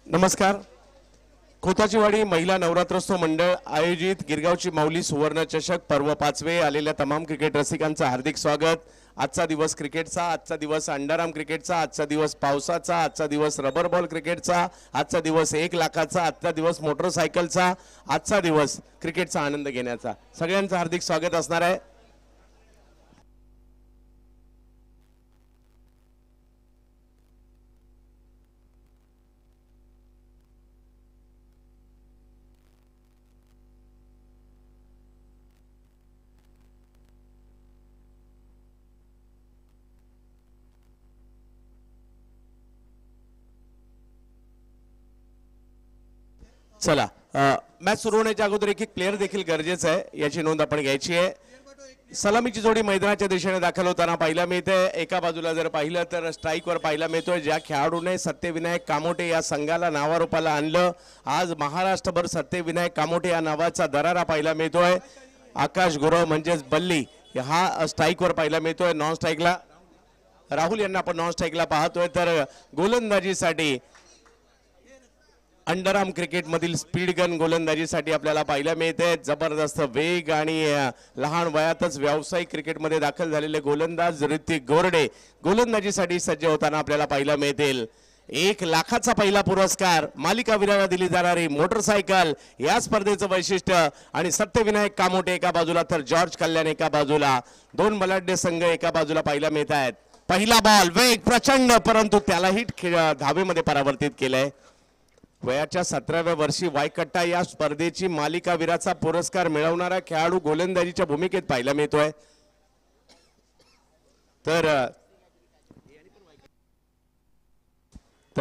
नमस्कार. खोताचीवाडी महिला नवरात्रोत्सव मंडळ आयोजित गिरगावची माऊली सुवर्ण चषक पर्व 5वे आलेल्या तमाम क्रिकेट रसिकांचं हार्दिक स्वागत. आजचा दिवस क्रिकेटचा, आजचा दिवस अंडरआर्म क्रिकेटचा, आजचा दिवस पावसाचा, आजचा दिवस रबर बॉल क्रिकेटचा, आजचा दिवस 1 लाखाचा, आजचा दिवस मोटरसायकलचा, आजचा दिवस क्रिकेटचा आनंद घेण्याचा. सगळ्यांचं हार्दिक स्वागत असणार आहे. चला, मॅच सुरू होण्याच्या अगोदर एक प्लेयर देखील गरजेचं आहे, याची नोंद आपण घ्यायची आहे. सलामीची जोडी मैदानाच्या दिशेने दाखल होताना पाहायला मिळते. एका बाजूला जर पाहिलं तर स्ट्राईकवर पाहायला मिळतोय ज्या खेळाडूने सत्यविनायक कामोटे या संघाला नावारूपाला आणलं. आज महाराष्ट्रभर सत्यविनायक कामोटे या नावाचा दरारा पाहायला मिळतोय. आकाश गुरव म्हणजेच बल्ली हा स्ट्राईकवर पाहायला मिळतोय. नॉन स्ट्राईकला राहुल यांना आपण नॉन स्ट्राईकला पाहतोय. तर गोलंदाजीसाठी अंडरआर्म क्रिकेट मधील स्पीड गन गोलंदाजीसाठी आपल्याला पाहायला मिळते. जबरदस्त वेग आणि लहान वयातच व्यावसायिक क्रिकेटमध्ये दाखल झालेले गोलंदाज ऋतिक गोरडे गोलंदाजीसाठी सज्ज होताना आपल्याला पाहायला मिळतील. 1 लाखाचा पहिला पुरस्कार, मालिकावीराला दिली जाणारी मोटरसायकल, या स्पर्धेचं वैशिष्ट्य. आणि सत्यविनायक कामोटे एका बाजूला तर जॉर्ज कल्याण एका बाजूला, 2 बलाढ्य संघ एका बाजूला पाहायला मिळत आहेत. पहिला बॉल वेग प्रचंड, परंतु त्यालाही धावेमध्ये परावर्तित केलंय. वयाच्या 17व्या वर्षी वायकट्टा या स्पर्धेची मालिकावीराचा पुरस्कार मिळवणारा खेळाडू गोलंदाजीच्या भूमिकेत पाहायला मिळतोय. तर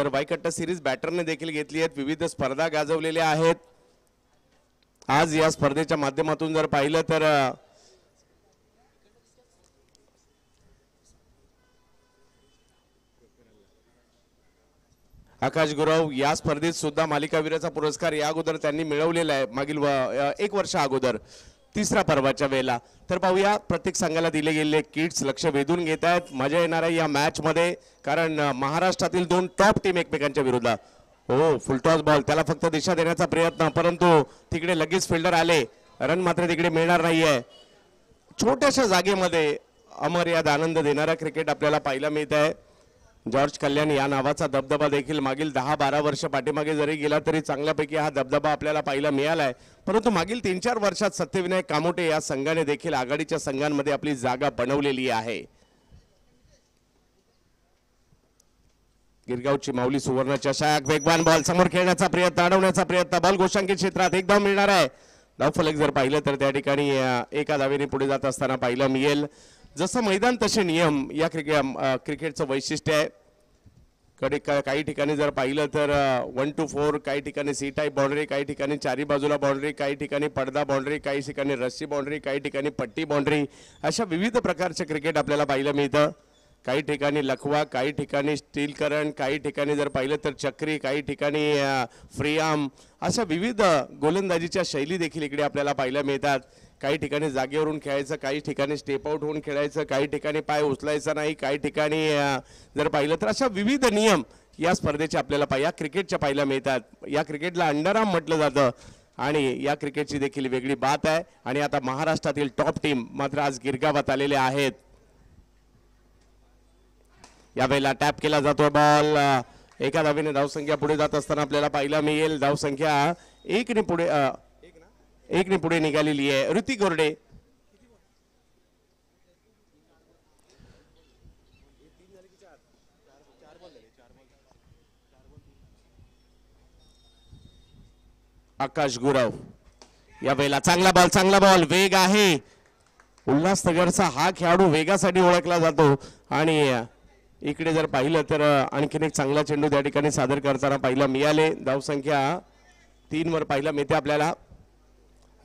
वायकट्टा सिरीज बॅटरने देखील घेतली आहेत. विविध स्पर्धा गाजवलेल्या आहेत. आज या स्पर्धेच्या माध्यमातून जर पाहिलं तर आकाश गुरव या स्पर्धेत सुद्धा मालिकावीराचा पुरस्कार या अगोदर त्यांनी मिळवलेला आहे, मागील 1 वर्ष अगोदर 3ऱ्या पर्वाच्या वेळेला. तर पाहूया, प्रत्येक संघाला दिले गेलेले किट्स लक्ष वेधून घेत आहेत. मजा येणार आहे या मॅच मध्ये, कारण महाराष्ट्रातील 2 टॉप टीम एकमेकांच्या विरोधात. हो, फुलटॉस बॉल, त्याला फक्त दिशा देण्याचा प्रयत्न, परंतु तिकडे लगेच फिल्डर आले. रन मात्र तिकडे मिळणार नाहीये. छोट्याशा जागेमध्ये अमर्याद आनंद देणारा क्रिकेट आपल्याला पाहायला मिळत आहे. जॉर्ज कल्याण या नावाचा दबदबा देखील मागील 10-12 वर्ष पाठीमागे जरी गेला तरी चांगल्यापैकी हा दबदबा आपल्याला पाहायला मिळालाय. परंतु मागील 3-4 वर्षात सत्यविनायक कामोटे या संघाने देखील आघाडीच्या संघांमध्ये आपली जागा बनवलेली आहे. गिरगावची माऊली सुवर्ण चषक, वेगवान बॉल, समोर खेळण्याचा प्रयत्न, अडवण्याचा प्रयत्न, बॉल गोशांकित क्षेत्रात, एक धाव मिळणार आहे. धावफलक जर पाहिलं तर त्या ठिकाणी एका धावेने पुढे जात असताना पाहायला मिळेल. जसं मैदान तसे नियम या क्रिकेटचं वैशिष्ट्य आहे. काही ठिकाणी जर पाहिलं तर 1 to 4, काही ठिकाणी सी टाईप बाउंड्री, काही ठिकाणी चारी बाजूला बाउंड्री, काही ठिकाणी पडदा बाउंड्री, काही ठिकाणी रस्सी बाउंड्री, काही ठिकाणी पट्टी बाउंड्री, अशा विविध प्रकारचे क्रिकेट आपल्याला पाहायला मिळतं. काही ठिकाणी लखवा, काही ठिकाणी स्टील करंट, काही ठिकाणी जर पाहिलं तर चक्री, काही ठिकाणी फ्री आर्म, अशा विविध गोलंदाजीच्या शैली देखील इकडे आपल्याला पाहायला मिळतात. काही ठिकाणी जागेवरून खेळायचं, काही ठिकाणी स्टेप आउट होऊन खेळायचं, काही ठिकाणी पाय उचलायचा नाही, काही ठिकाणी जर पाहिलं तर अशा विविध नियम या स्पर्धेचे आपल्याला या क्रिकेटच्या पाहायला मिळतात. या क्रिकेटला अंडरआर्म म्हटलं जातं आणि या क्रिकेटची देखील वेगळी बात आहे. आणि आता महाराष्ट्रातील टॉप टीम मात्र आज गिरगावात आलेले आहेत. यावेळेला टॅप केला जातो बॉल, एका धावेने धावसंख्या पुढे जात असताना आपल्याला पाहायला मिळेल. धावसंख्या 1 ने पुढे निघालेली आहे. ऋतिक गोरडे आकाश गुरव यावेळेला चांगला बॉल, वेग आहे. उल्हासनगरचा हा खेळाडू वेगासाठी ओळखला जातो. आणि इकडे जर पाहिलं तर आणखीन एक चांगला चेंडू त्या ठिकाणी सादर करताना पाहायला मिळाले. धावसंख्या 3 वर पाहायला मिळते आपल्याला.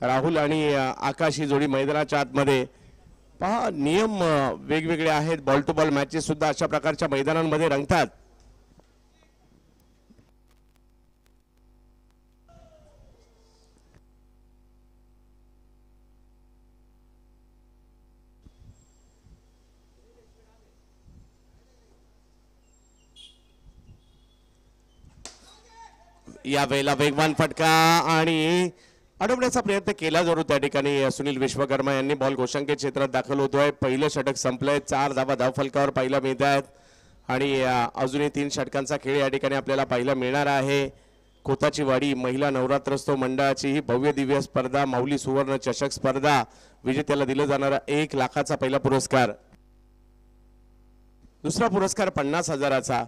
राहुल आणि आकाश ही जोडी मैदानाच्या आतमध्ये. पहा, नियम वेगवेगळे आहेत. बॉल टू बॉल मॅचेस सुद्धा अशा प्रकारच्या मैदानांमध्ये रंगतात. या वेळेला वेगवान फटका आणि अडवण्याचा प्रयत्न केला जरूर त्या ठिकाणी सुनील विश्वकर्मा यांनी बॉल गोशांकित क्षेत्रात दाखल होतोय. पहिलं षटक संपलंय. 4 धावा धावफलकावर पाहायला मिळत आहेत आणि अजूनही 3 षटकांचा खेळ या ठिकाणी आपल्याला पाहायला मिळणार आहे. कोताची वाडी महिला नवरात्रोत्सव मंडळाची ही भव्य दिव्य स्पर्धा माऊली सुवर्ण चषक स्पर्धा विजेत्याला दिला जाणारा 1 लाखाचा पहिला पुरस्कार. दुसरा पुरस्कार 50,000चा.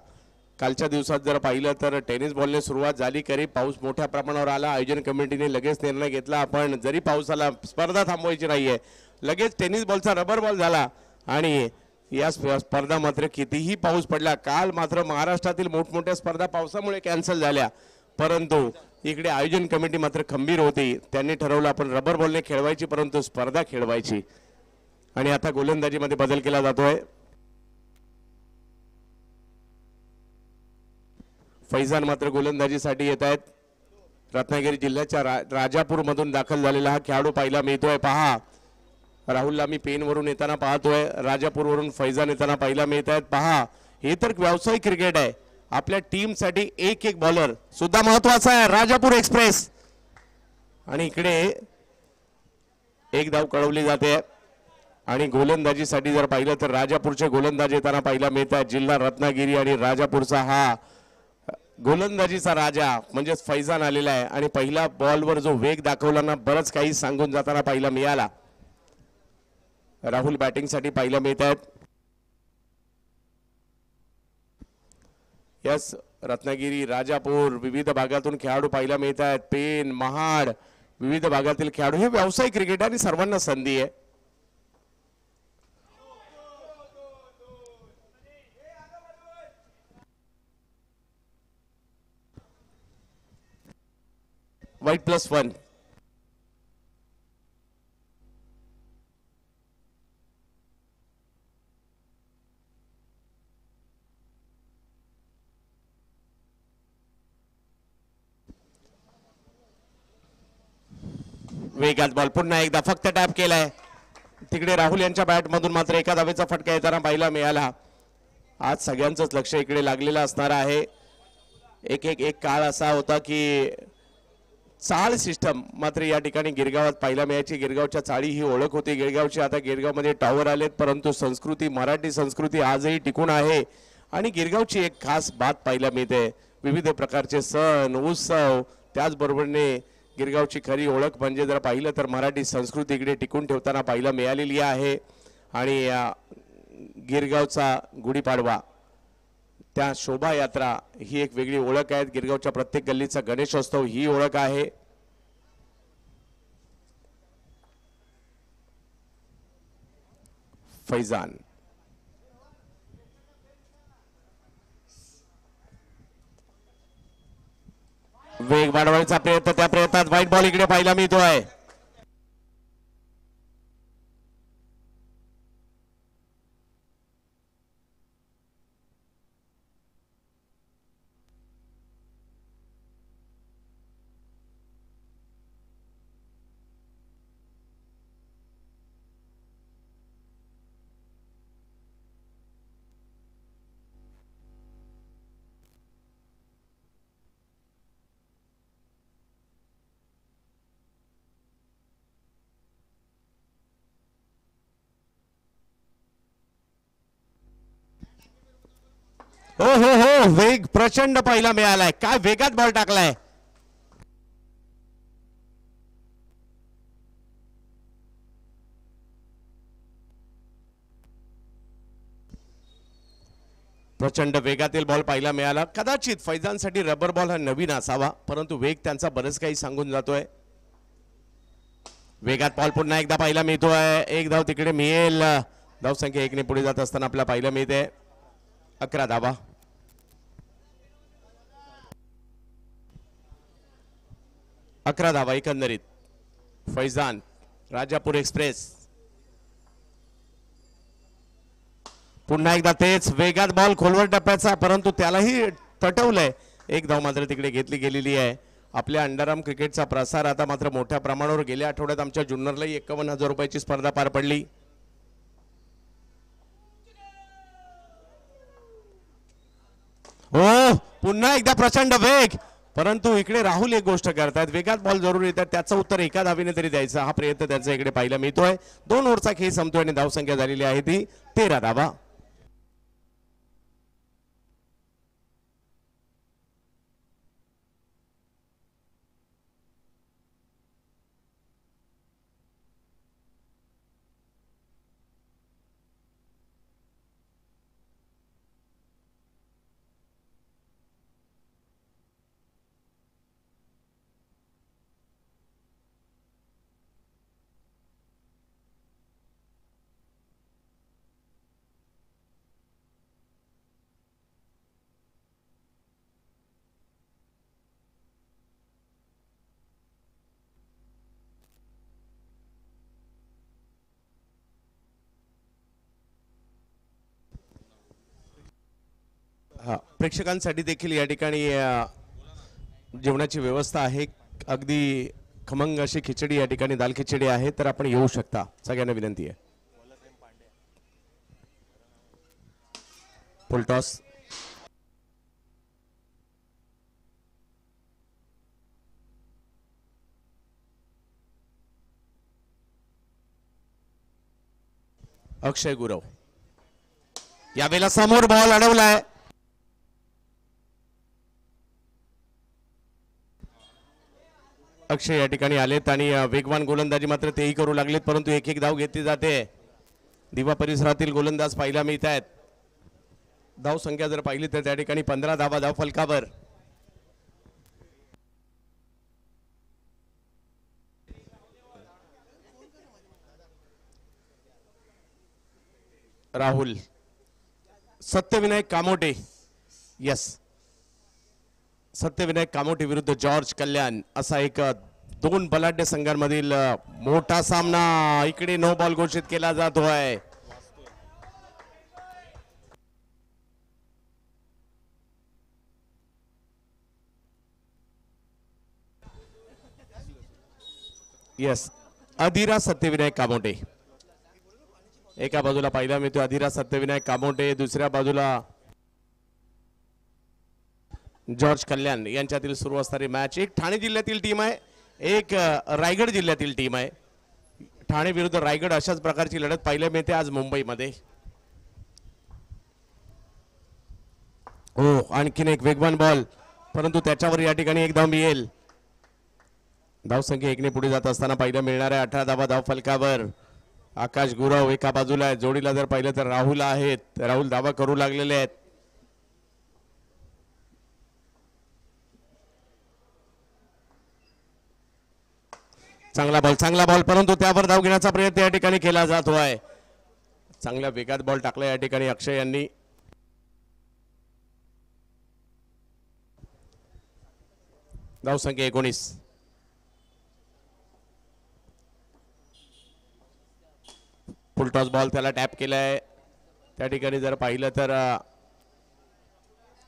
कालच्या दिवसात जर पाहिलं तर टेनिस बॉलने सुरुवात झाली खरी. पाऊस मोठ्या प्रमाणावर आला. आयोजन कमिटीने लगेच निर्णय घेतला आपण जरी पाऊस आला स्पर्धा थांबवायची नाहीये. लगेच टेनिस बॉलचा रबर बॉल झाला आणि या स्पर्धा मात्र कितीही पाऊस पडला. काल मात्र महाराष्ट्रातील मोठमोठ्या स्पर्धा पावसामुळे कॅन्सल झाल्या परंतु इकडे आयोजन कमिटी मात्र खंबीर होती. त्यांनी ठरवलं आपण रबर बॉलने खेळवायची परंतु स्पर्धा खेळवायची. आणि आता गोलंदाजीमध्ये बदल केला जातोय. फैजान मात्र गोलंदाजीसाठी येत आहेत. रत्नागिरी जिल्ह्याच्या राजापूर मधून दाखल झालेला हा खेळाडू पाहायला मिळतोय. पहा राहुलला मी पेन वरून येताना पाहतोय. राजापूर वरून फैजान येताना पाहायला मिळत आहेत. पहा हे तर व्यावसायिक क्रिकेट आहे. आपल्या टीम साठी एक बॉलर सुद्धा महत्वाचा आहे. राजापूर एक्सप्रेस आणि इकडे एक धाव कळवली जाते आणि गोलंदाजीसाठी जर पाहिलं तर राजापूरचे गोलंदाज येताना पाहायला मिळत आहेत. जिल्हा रत्नागिरी आणि राजापूरचा हा गोलंदाजीचा राजा म्हणजे फैजान आलेला आहे आणि पहिला बॉलवर जो वेग दाखवला ना बरंच काही सांगून जाताना पाहायला मिळाला. राहुल बॅटिंग साठी पाहायला मिळत आहेत. यस रत्नागिरी राजापूर विविध भागातून खेळाडू पाहायला मिळत आहेत. पेन महाड विविध भागातील खेळाडू. हे व्यावसायिक क्रिकेट आणि सर्वांना संधी आहे. वाईट +1. वेगात बॉल पुन्हा एकदा फक्त टॅप केलाय. तिकडे राहुल यांच्या बॅट मधून मात्र एका धावेचा फटका येताना पाहायला मिळाला. आज सगळ्यांचंच लक्ष इकडे लागलेलं असणार आहे. एक काळ असा होता की चाळ सिस्टम मात्र या ठिकाणी गिरगावात पाहायला मिळायची. गिरगावच्या चाळी ही ओळख होती गिरगावची. आता गिरगावमध्ये टॉवर आलेत परंतु संस्कृती मराठी संस्कृती आजही टिकून आहे आणि गिरगावची एक खास बात पाहायला मिळते. विविध प्रकारचे सण उत्सव त्याचबरोबरने गिरगावची खरी ओळख म्हणजे जर पाहिलं तर मराठी संस्कृती इकडे टिकून ठेवताना पाहायला मिळालेली आहे. आणि गिरगावचा गुढीपाडवा त्या शोभायात्रा ही एक वेगळी ओळख आहे. गिरगावच्या प्रत्येक गल्लीचा गणेशोत्सव ही ओळख आहे. फैजान वेग वाढवायचा प्रयत्न त्या प्रयत्नात व्हाईट बॉल इकडे पाहायला मिळतोय. हो हो हो वेग प्रचंड पाहायला मिळालाय. काय वेगात बॉल टाकलाय. प्रचंड वेगातील बॉल पाहायला मिळाला. कदाचित फैजानसाठी रबर बॉल हा नवीन असावा परंतु वेग त्यांचा बरंच काही सांगून जातोय. वेगात बॉल पुन्हा एकदा पाहायला मिळतोय. एक धाव तिकडे मिळेल. धावसंख्या 1 ने पुढे जात असताना आपल्याला पाहायला मिळते 11 धावा. 11 धावा एकंदरीत. फैजान राजापूर एक्सप्रेस पुन्हा एकदा तेच वेगात बॉल खोलवर टप्प्याचा परंतु त्यालाही तटवलंय. एक धाव मात्र तिकडे घेतली गेलेली आहे. आपल्या अंडरआर्म क्रिकेटचा प्रसार आता मात्र मोठ्या प्रमाणावर गेल्या आठवड्यात आमच्या जुन्नरलाही 51,000 रुपयाची स्पर्धा पार पडली. हो पुन्हा एकदा प्रचंड वेग परंतु इकडे राहुल एक गोष्ट करतात, वेगात बॉल जरूर येतात, त्याचं उत्तर एका धावीने तरी द्यायचं हा प्रयत्न त्यांचा इकडे पाहायला मिळतोय. 2 ओव्हरचा खेळ संपतोय आणि धावसंख्या झालेली आहे ती 13 धावा. हा प्रेक्षकांसाठी देखील या ठिकाणी जेवणाची व्यवस्था आहे. अगदी खमंग अशी खिचडी या ठिकाणी, दाल खिचडी आहे, तर आपण येऊ शकता. सगळ्यांना विनंती आहे. फुलटॉस अक्षय गुरव यावेळेला समोर बॉल अडवलाय. अक्षय या ठिकाणी आलेत आणि वेगवान गोलंदाजी मात्र तेही करू लागलेत, परंतु एक एक धाव घेतली जाते. दिवा परिसरातील गोलंदाज पाहायला मिळत आहेत. धाव संख्या जर पाहिली तर त्या ठिकाणी 15 धावा धाव फलकावर. राहुल, सत्यविनायक कामोटे, यस, सत्यविनायक कामोटे विरुद्ध जॉर्ज कल्याण असा एक 2 बलाढ्य संघांमधील मोठा सामना. इकडे नो बॉल घोषित केला जातोय. यस, अधिरा सत्यविनायक कामोटे एका बाजूला पाहिला मिळतो. अधिरा सत्यविनायक कामोटे, दुसऱ्या बाजूला जॉर्ज कल्याण यांच्यातील सुरू असणारी मॅच. एक ठाणे जिल्ह्यातील टीम आहे, एक रायगड जिल्ह्यातील टीम आहे. ठाणे विरुद्ध रायगड अशाच प्रकारची लढत पाहायला मिळते आज मुंबईमध्ये. हो, आणखीन एक वेगवान बॉल, परंतु त्याच्यावर या ठिकाणी एक धाव मिळेल. धावसंख्या 1 ने पुढे जात असताना पाहिलं मिळणार आहे. 18 धावा धाव फलकावर. आकाश गुरव एका बाजूला आहे, जोडीला जर पाहिलं तर राहुल आहेत. राहुल धावा करू लागलेले आहेत. चांगला बॉल, परंतु त्यावर धाव घेण्याचा प्रयत्न या ठिकाणी केला जातोय. चांगल्या वेगात बॉल टाकला या ठिकाणी अक्षय यांनी. धावसंख्या 19. फुलटॉस बॉल त्याला टॅप केलाय. त्या ठिकाणी जर पाहिलं तर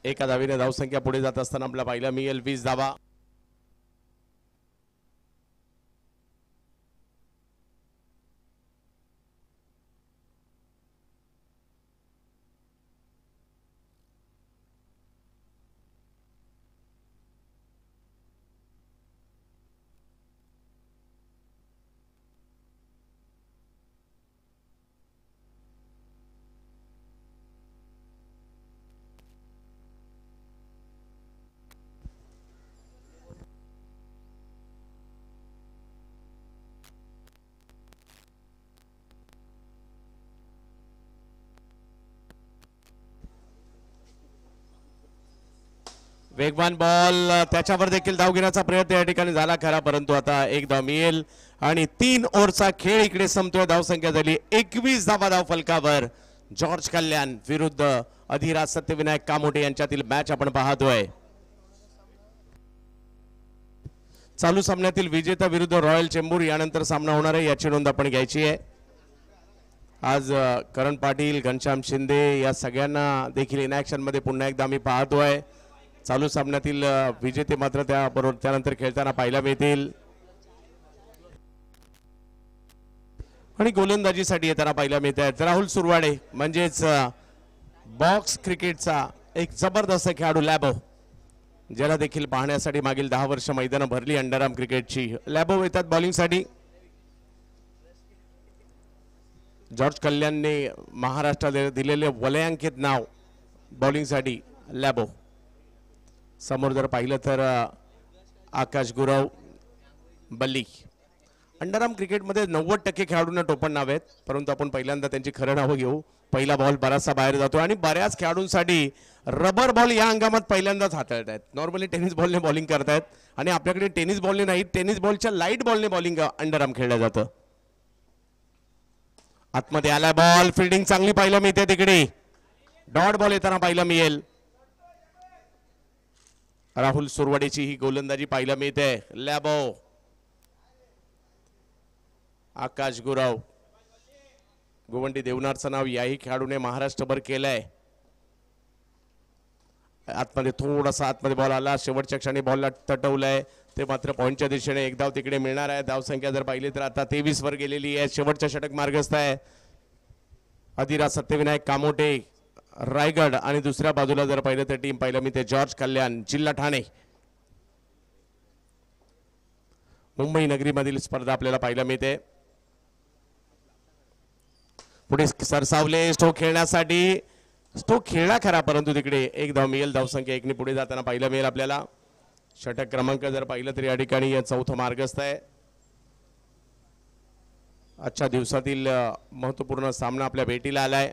एका धावीने धावसंख्या पुढे जात असताना आपल्याला पाहिलं मिळेल 20 धावा. वेगवान बॉल, त्याच्यावर देखील धाव घेण्याचा प्रयत्न या ठिकाणी झाला खरा, परंतु आता एक धाव मिळेल आणि 3 ओव्हरचा खेळ इकडे संपतोय. धावसंख्या झाली 21 धावा धाव फलकावर. जॉर्ज कल्याण विरुद्ध अधिराज सत्यविनायक कामोटे यांच्यातील मॅच आपण पाहतोय. चालू सामन्यातील विजेता विरुद्ध रॉयल चेंबूर यानंतर सामना होणार आहे, याची नोंद आपण घ्यायची आहे. आज करण पाटील, घनश्याम शिंदे या सगळ्यांना देखील इन ॲक्शन मध्ये पुन्हा एकदा आम्ही पाहतोय. चालू सामन्यातील विजेते मात्र त्यानंतर खेळताना पाहायला मिळतील आणि गोलंदाजीसाठी येताना पाहायला मिळत आहेत. राहुल सुरवाडे म्हणजेच बॉक्स क्रिकेटचा एक जबरदस्त खेळाडू लॅबो. ज्याला देखील पाहण्यासाठी मागील 10 वर्ष मैदानं भरली अंडरआर्म क्रिकेटची. लॅबो येतात बॉलिंगसाठी. जॉर्ज कल्याणने महाराष्ट्राला दिलेले वलयांकित नाव बॉलिंगसाठी लॅबो. समोर जर पाहिलं तर आकाश गुरव बल्ली. अंडरआर्म क्रिकेटमध्ये 90% खेळाडूंना टोपण नाव आहेत, परंतु आपण पहिल्यांदा त्यांची खरं नावं घेऊ. पहिला बॉल बराचसा बाहेर जातो आणि बऱ्याच खेळाडूंसाठी रबर बॉल या हंगामात पहिल्यांदाच हाताळत आहेत. नॉर्मली टेनिस बॉलने बॉलिंग करतायत आणि आपल्याकडे टेनिस बॉलने नाही, टेनिस बॉलच्या लाईट बॉलने बॉलिंग अंडरआर्म खेळलं जातं. आतमध्ये आलाय बॉल. फिल्डिंग चांगली पाहायला मिळते तिकडे. डॉट बॉल येताना पाहायला मिळेल. राहुल सुरवाडेची ही गोलंदाजी पाहायला मिळते. लॅबो. आकाश गुरव. गोवंडी देवनारचं नाव याही खेळाडूने महाराष्ट्रभर केलंय. आतमध्ये थोडासा आतमध्ये बॉल आला. शेवटच्या क्षणी बॉलला तटवलंय. ते मात्र पॉईंटच्या दिशेने एक धाव तिकडे मिळणार आहे. धावसंख्या जर पाहिली तर आता 23 वर गेलेली आहे. शेवटच्या षटक मार्गस्थ आहे. अधिराज सत्यविनायक कामोटे रायगड आणि दुसऱ्या बाजूला जर पाहिलं तर टीम पाहिलं मी ते जॉर्ज कल्याण जिल्हा ठाणे. मुंबई नगरीमधील स्पर्धा आपल्याला पाहायला मिळते. पुढे सरसावले स्ट्रोक खेळण्यासाठी. स्ट्रोक खेळला खरा, परंतु तिकडे एक धाव मिळेल. धावसंख्या 1 ने पुढे जाताना पाहायला मिळेल आपल्याला. षटक क्रमांक जर पाहिलं तर या ठिकाणी चौथं मार्गस्थ आहे. आजच्या दिवसातील महत्त्वपूर्ण सामना आपल्या भेटीला आलाय.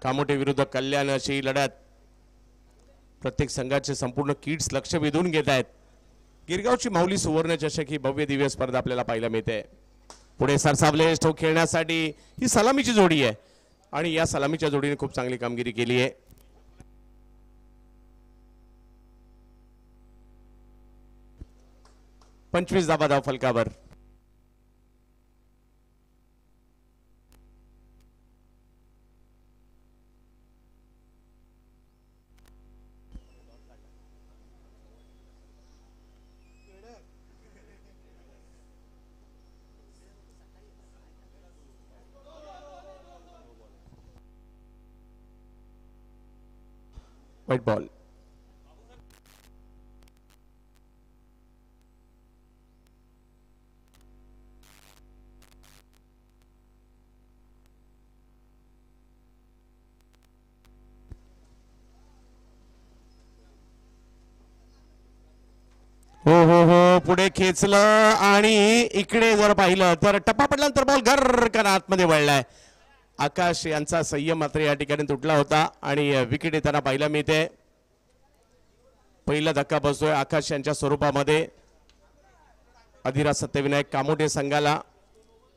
कामोटे विरुद्ध कल्याण अशी लढत. प्रत्येक संघाचे संपूर्ण किट्स लक्ष वेधून घेत आहेत. गिरगावची माऊली सुवर्ण चषक ही भव्य दिव्य स्पर्धा आपल्याला पाहायला मिळते. पुढे सरसावले स्ट्रोक खेळण्यासाठी. ही सलामीची जोडी आहे आणि या सलामीच्या जोडीने खूप चांगली कामगिरी केली आहे. पंचवीस धाव फलकावर. White ball. हो हो हो, पुढे खेचलं आणि इकडे जर पाहिलं तर टप्पा पडल्यानंतर बॉल घर आतमध्ये वळलाय. आकाश यांचा संयम मात्र या ठिकाणी तुटला होता आणि विकेट येताना पाहायला मिळते. पहिला धक्का बसतोय आकाश यांच्या स्वरूपामध्ये. अधिराज सत्यविनायक कामोटे संघाला.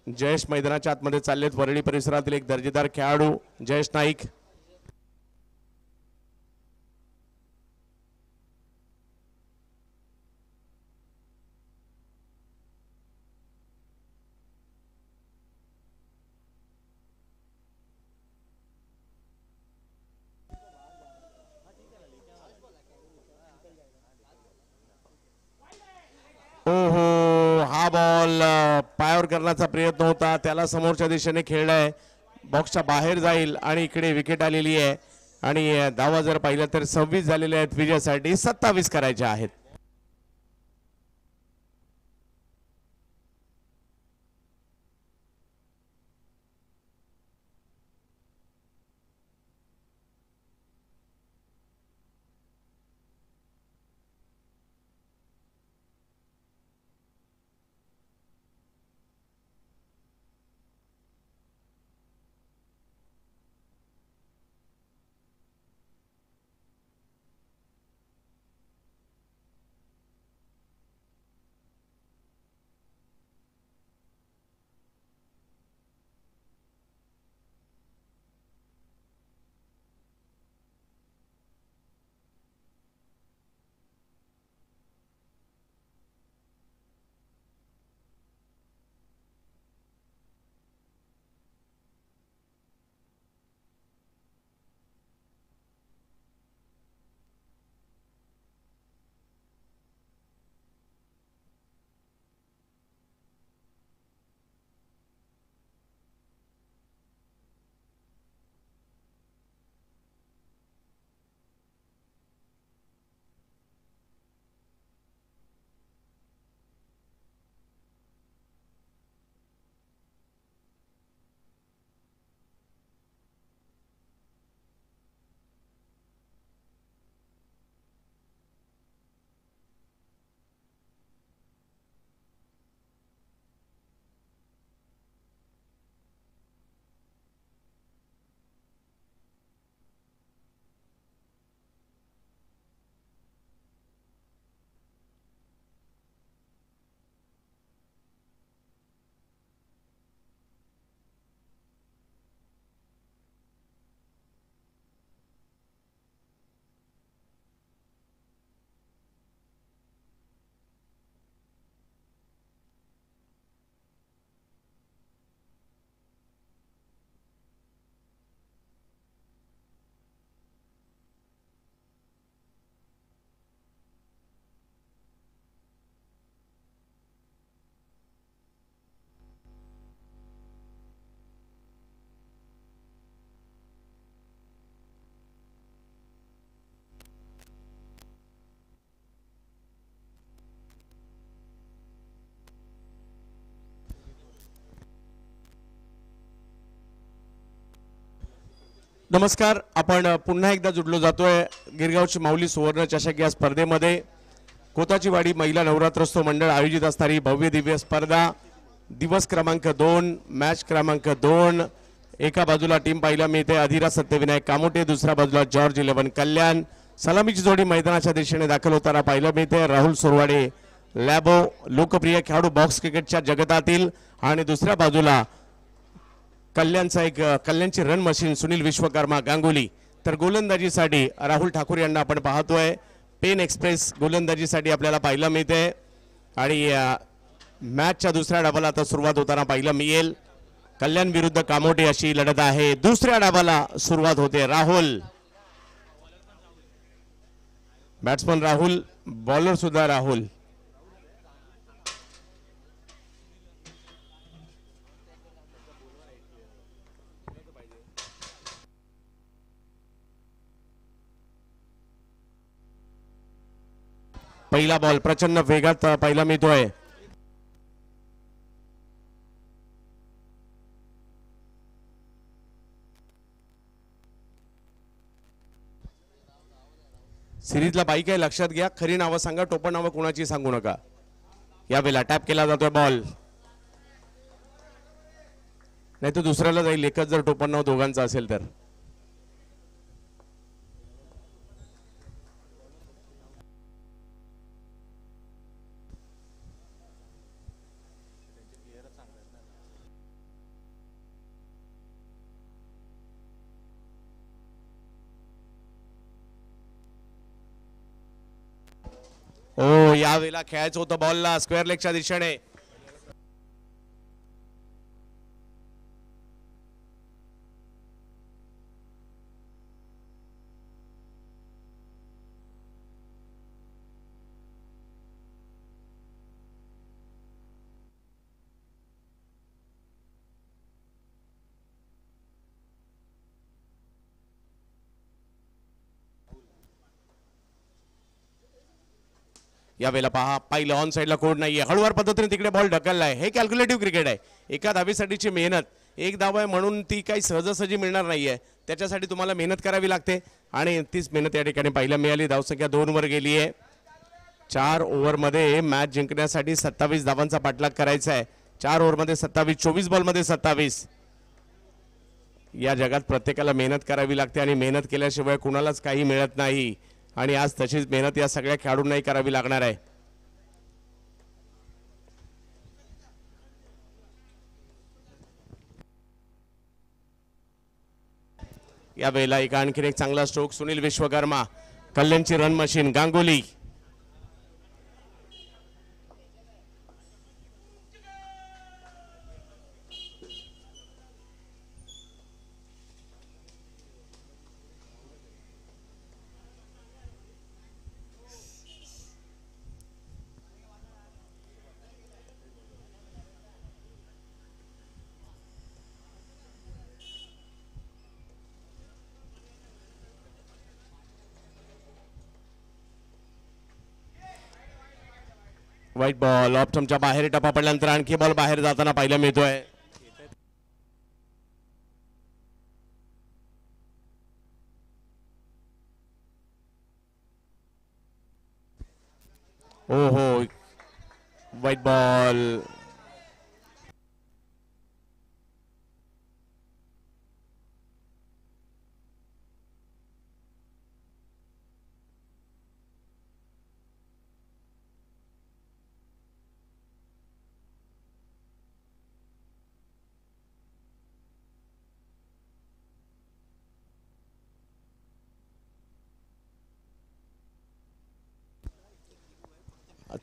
जयेश मैदानाच्या आतमध्ये चाललेत. वरळी परिसरातील एक दर्जेदार खेळाडू जयेश नाईक. ओहो, हा बॉल पायावर करण्याचा प्रयत्न होता. त्याला समोरच्या दिशेने खेळलाय. बॉक्सच्या बाहेर जाईल आणि इकडे विकेट आलेली आहे. आणि धावा जर पाहिलं तर 26 झालेले आहेत. विजयासाठी 27 करायचे आहेत. नमस्कार. आपण पुन्हा एकदा जुडलो जातोय गिरगावची माऊली सुवर्ण चषक या स्पर्धेमध्ये. कोताचीवाडी महिला नवरात्रोत्सव मंडळ आयोजित असणारी भव्य दिव्य स्पर्धा. दिवस क्रमांक 2, मॅच क्रमांक 2. एका बाजूला टीम पाहिला मिळते अधिरा सत्यविनायक कामोटे, दुसऱ्या बाजूला जॉर्ज 11 कल्याण. सलामीची जोडी मैदानाच्या दिशेने दाखल होताना पाहिलं मिळते. राहुल सोरवाडे लॅबो लोकप्रिय खेळाडू बॉक्स क्रिकेटच्या जगतातील, आणि दुसऱ्या बाजूला कल्याणची रन मशीन सुनील विश्वकर्मा गांगुली. तर गोलंदाजीसाठी राहुल ठाकूर यांना आपण पाहतोय. पेन एक्सप्रेस गोलंदाजीसाठी आपल्याला पाहायला मिळते. आणि मॅचच्या दुसऱ्या डावाला आता सुरुवात होताना पाहायला मिळेल. कल्याण विरुद्ध कामोटे अशी लढत आहे. दुसऱ्या डावाला सुरुवात होते. राहुल, बॅट्समन राहुल, बॉलर सुद्धा राहुल. पहिला बॉल प्रचंड वेगात पाहायला मिळतोय. सिरीजला बाई काय लक्षात घ्या, खरी नावं सांगा, टोपण नावं कोणाची सांगू नका. यावेळेला टॅप केला जातोय बॉल, नाही तर दुसऱ्याला जाईल एकच जर टोपण नाव दोघांचं असेल तर. ओ, यावेळेला खेळायचं होतं बॉलला स्क्वेअर लेगच्या दिशेने. यावेळेला पहा, पाहिलं ऑन साईडला कोड नाहीये. हळूवार पद्धतीने तिकडे बॉल ढकललाय. हे कॅल्क्युलेटिव्ह क्रिकेट आहे. एका धावेसाठीची मेहनत, एक धाव आहे म्हणून ती काही सहजासहजी मिळणार नाहीये. त्याच्यासाठी तुम्हाला मेहनत करावी लागते, आणि तीच मेहनत या ठिकाणी पाहायला मिळाली. धावसंख्या 2 वर गेली आहे. 4 ओव्हरमध्ये मॅच जिंकण्यासाठी 27 धावांचा पाठलाग करायचा आहे. 4 ओव्हरमध्ये 27, 24 बॉलमध्ये 27. या जगात प्रत्येकाला मेहनत करावी लागते, आणि मेहनत केल्याशिवाय कुणालाच काही मिळत नाही. आणि आज तशीच मेहनत या सगळ्या खेळाडूंनाही करावी लागणार आहे. यावेळेला एक आणखीन एक चांगला स्ट्रोक सुनील विश्वकर्मा. कल्याणची run machine Ganguly. White ball off स्टंपच्या बाहेर टप्पा पडल्यानंतर आणखी बॉल बाहेर जाताना पाहायला मिळतोय. ओ हो, व्हाईट बॉल.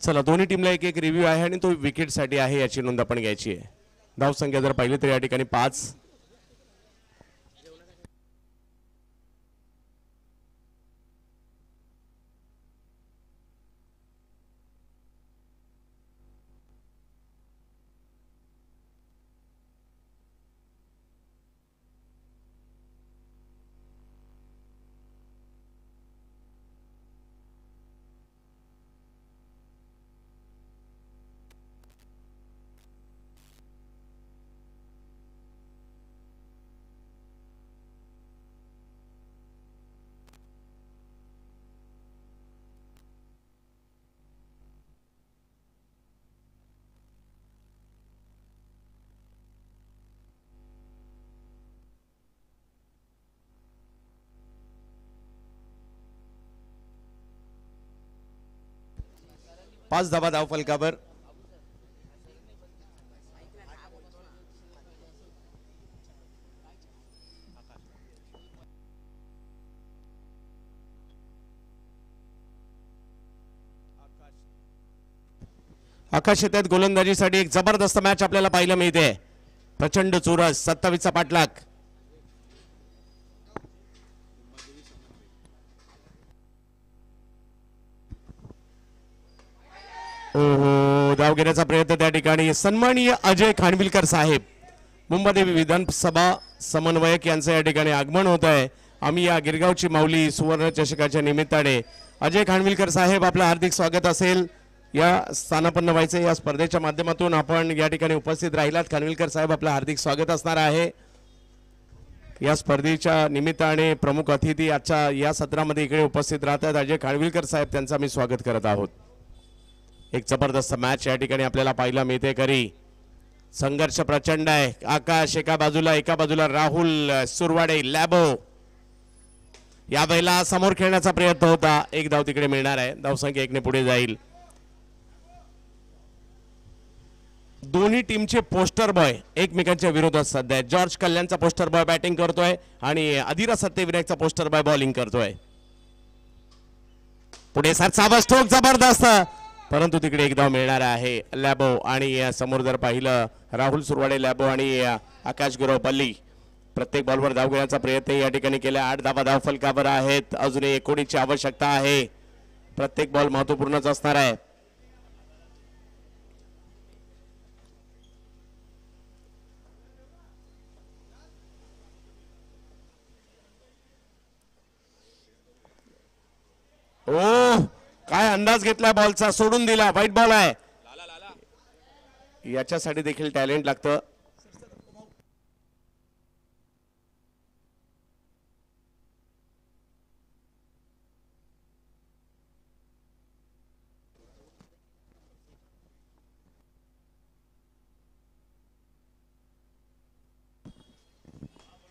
चला, दोन्ही टीमला एक एक रिव्ह्यू आहे, आणि तो विकेटसाठी आहे याची नोंद आपण घ्यायची आहे. धावसंख्या जर पाहिली तर या ठिकाणी 5. 5 धावा धाव फलकावर. आकाश येतात गोलंदाजीसाठी. एक जबरदस्त मॅच आपल्याला पाहायला मिळते. प्रचंड चुरस. 27चा पाठलाग. ओहो, धाव घेण्याचा प्रयत्न त्या ठिकाणी. सन्माननीय अजय खानविलकर साहेब, मुंबई विधानसभा समन्वयक यांचं या ठिकाणी आगमन होत आहे. आम्ही या गिरगावची माऊली सुवर्ण चषकाच्या निमित्ताने अजय खानविलकर साहेब, आपलं हार्दिक स्वागत असेल. या स्थानापन्न व्हायचं या स्पर्धेच्या माध्यमातून आपण या ठिकाणी उपस्थित राहिलात. खानविलकर साहेब, आपलं हार्दिक स्वागत असणार आहे. या स्पर्धेच्या निमित्ताने प्रमुख अतिथी आजच्या या सत्रामध्ये इकडे उपस्थित राहतात. अजय खानविलकर साहेब, त्यांचं आम्ही स्वागत करत आहोत. एक जबरदस्त मॅच या ठिकाणी आपल्याला पाहायला मिळते. करी संघर्ष प्रचंड आहे. आकाश एका बाजूला राहुल सुरवाडे लॅबो. यावेळेला समोर खेळण्याचा प्रयत्न होता. एक धाव तिकडे मिळणार आहे. धावसंख्या 1 ने पुढे जाईल. दोन्ही टीमचे पोस्टर बॉय एकमेकांच्या विरोधात सध्या. जॉर्ज कल्याणचा पोस्टर बॉय बॅटिंग करतोय आणि अधिरा सत्यविनायकचा पोस्टर बॉय बॉलिंग करतोय. पुढे सरसावा स्ट्रोक जबरदस्त, परंतु तिकडे एक धाव मिळणार आहे. लॅबो आणि समोर जर पाहिलं राहुल सुरवाडे लॅबो आणि आकाश गुरव पल्ली प्रत्येक बॉलवर धाव घेण्याचा प्रयत्न या ठिकाणी केला. 8 धावा धाव फलकावर आहेत. अजूनही 19ची आवश्यकता आहे. प्रत्येक बॉल महत्वपूर्णच असणार आहे. ओ, काय अंदाज घेतला बॉलचा, सोडून दिला. व्हाईट बॉल आहे. याच्यासाठी देखील टॅलेंट लागतं.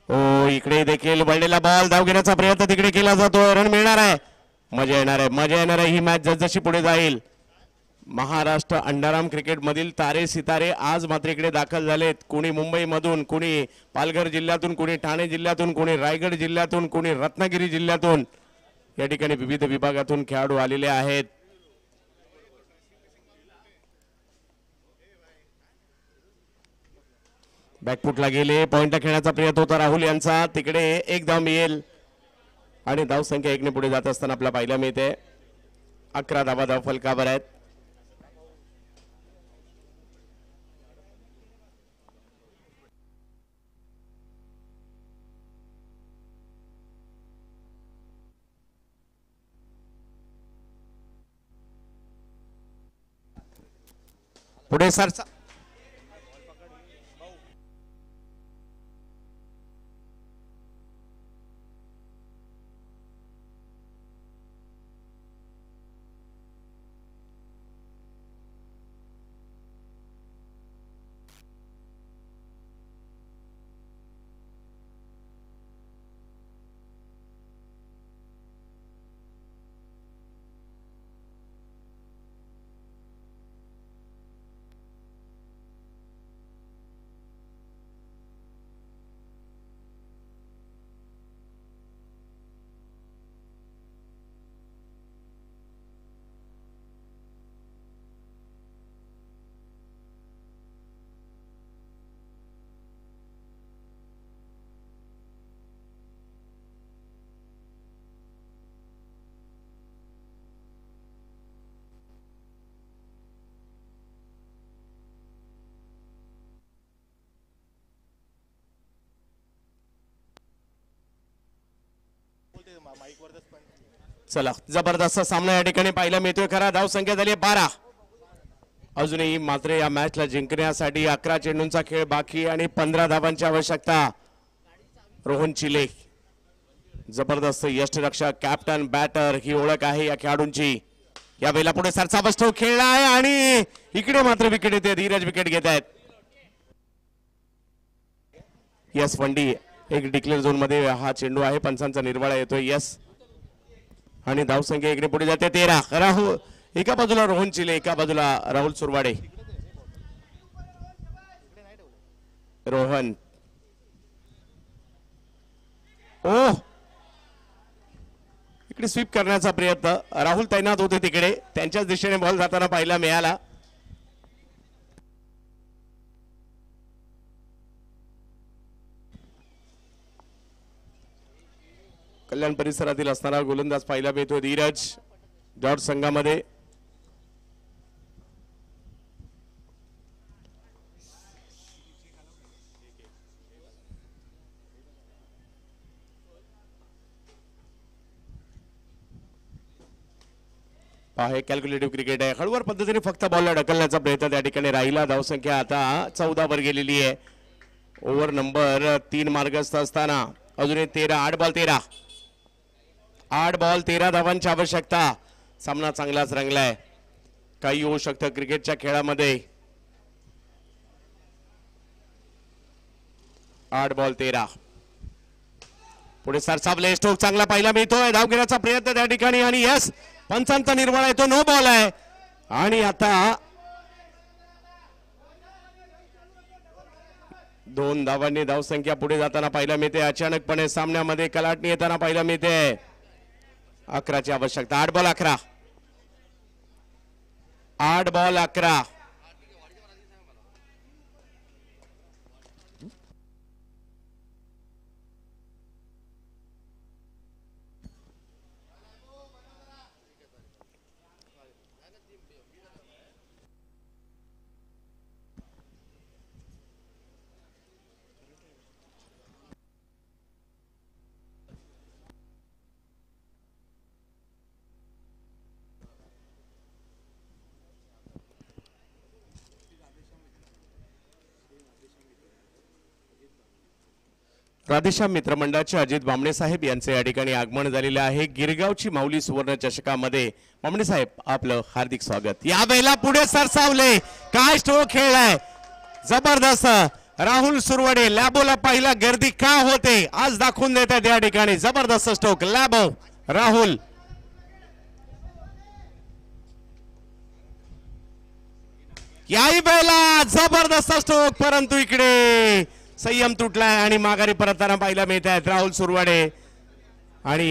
ओ, इकडे देखील वळलेला बॉल. धाव घेण्याचा प्रयत्न तिकडे केला जातो. रन मिळणार आहे. मजा येणार आहे ही मॅच जसजशी पुढे जाईल. महाराष्ट्र अंडाराम क्रिकेट मधील तारे सितारे आज मात्र इकडे दाखल झालेत. कोणी मुंबईमधून, कोणी पालघर जिल्ह्यातून, कोणी ठाणे जिल्ह्यातून, कोणी रायगड जिल्ह्यातून, कोणी रत्नागिरी जिल्ह्यातून. या ठिकाणी विविध विभागातून खेळाडू आलेले आहेत. बॅकफुटला गेले. पॉइंटला खेळण्याचा प्रयत्न होता राहुल यांचा. तिकडे एक धाव मिळेल आणि धाव संख्या 1 ने पुढे जात असताना आपल्याला पाहायला मिळते. 11 धावा धाव फलकावर आहेत. पुढे सरसा चला, जबरदस्त सामना या ठिकाणी पाहायला मिळतोय. खरा धाव संख्या झाली 12. अजूनही मात्र या मॅचला जिंकण्यासाठी 11 चेंडूंचा खेळ बाकी आणि 15 धावांची आवश्यकता. रोहन चिले जबरदस्त यष्टिरक्षक, कॅप्टन, बॅटर ही ओळख आहे या खेळाडूंची. या वेळेला पुढे सरसा बसतो खेळला आहे आणि इकडे मात्र विकेट येते. धीरज विकेट घेत आहेत. यस वंडी एक डिक्लेअर झोन मध्ये हा चेंडू आहे. पंचांचा निर्वाळा येतोय. यस आणि धाव संख्या 1 ने पुढे जाते. 13. राहुल एका बाजूला रोहन चिले, एका बाजूला राहुल सुरवाडे. रोहन इकडे स्वीप करण्याचा प्रयत्न, राहुल तैनात होते तिकडे, त्यांच्याच दिशेने बॉल जाताना पाहायला मिळाला. कल्याण परिसरातील असणारा गोलंदाज पाहायला मिळतो धीरज जॉर्ज संघामध्ये. आहे कॅल्क्युलेटिव्ह क्रिकेट आहे, हळूवार पद्धतीने फक्त बॉलला ढकलण्याचा प्रयत्न त्या ठिकाणी राहिला. धावसंख्या आता 14 वर गेलेली आहे. ओव्हर नंबर 3 मार्गस्थ असताना अजून 8 बॉल 13 धावांची आवश्यकता. सामना चांगलाच रंगलाय, काही होऊ शकतं क्रिकेटच्या खेळामध्ये. 8 बॉल 13. पुढे सरसावले, स्ट्रोक चांगला पाहायला मिळतोय, धाव घेण्याचा प्रयत्न त्या ठिकाणी आणि यस पंचांचा निर्वाळा आहे, तो नो बॉल आहे. आणि आता 2 धावांनी धावसंख्या पुढे जाताना पाहायला मिळते. अचानकपणे सामन्यामध्ये कलाटणी येताना पाहायला मिळते. 11 ची आवश्यकता. 8 बॉल 11. 8 बॉल 11. राधेश्याम मित्रमंडळाचे अजित बामणे साहेब यांचे या ठिकाणी आगमन झालेले आहे. गिरगावची माऊली सुवर्ण चषकामध्ये बामणे साहेब आपलं हार्दिक स्वागत. या वेळेला पुढे सरसावले, काय स्ट्रोक खेळलाय, जबरदस्त. राहुल सुरवडे लॅबोला पाहिला गर्दी का होते आज दाखवून देतात या ठिकाणी. जबरदस्त स्ट्रोक लॅबो राहुल. याही वेळेला जबरदस्त स्ट्रोक, परंतु इकडे संयम तुटलाय आणि माघारी परतताना पाहायला मिळत आहेत राहुल सुरवाडे. आणि